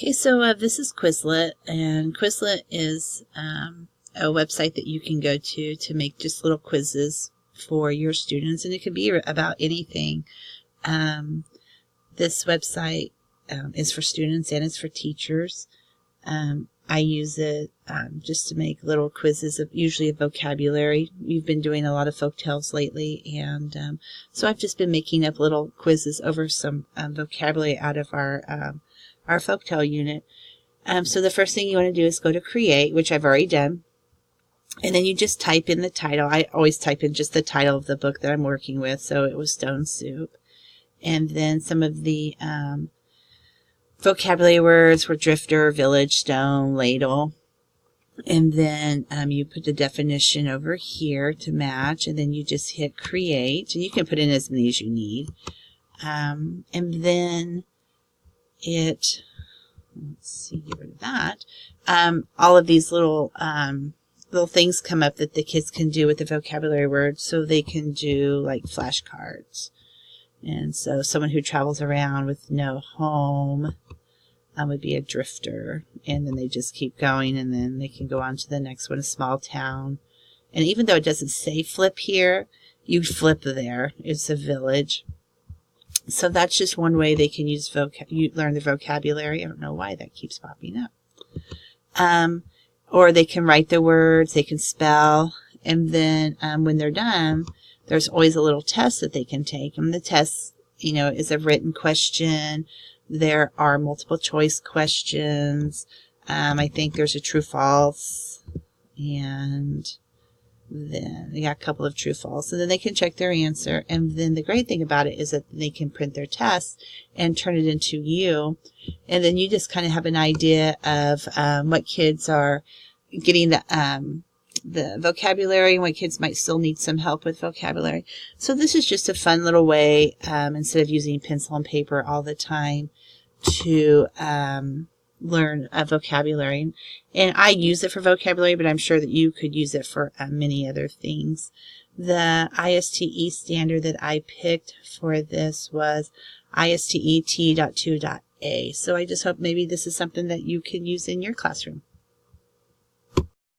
Okay, so this is Quizlet, and Quizlet is a website that you can go to make just little quizzes for your students, and it can be about anything. This website is for students and it's for teachers. I use it just to make little quizzes of usually a vocabulary. We've been doing a lot of folk tales lately, and so I've just been making up little quizzes over some vocabulary out of our folktale unit. So the first thing you want to do is go to create, which I've already done, and then you just type in the title. I always type in just the title of the book that I'm working with, so it was Stone Soup. And then some of the vocabulary words were drifter, village, stone, ladle. And then you put the definition over here to match, and then you just hit create, and you can put in as many as you need. And then let's see, get rid of that. All of these little things come up that the kids can do with the vocabulary words, so they can do like flashcards. And so someone who travels around with no home would be a drifter, and then they just keep going, and then they can go on to the next one, a small town. And even though it doesn't say flip here, you flip there. It's a village. So that's just one way they can use learn the vocabulary. I don't know why that keeps popping up. Or they can write the words, they can spell, and then when they're done, there's always a little test that they can take. And the test, is a written question. There are multiple choice questions. I think there's a true-false, and then they got a couple of true false, and then they can check their answer. And then the great thing about it is that they can print their test and turn it into you, and then you just kind of have an idea of what kids are getting the vocabulary, and what kids might still need some help with vocabulary. So this is just a fun little way, instead of using pencil and paper all the time, to learn a vocabulary. And I use it for vocabulary, but I'm sure that you could use it for many other things. The ISTE standard that I picked for this was ISTE T.2.A. So I just hope maybe this is something that you can use in your classroom.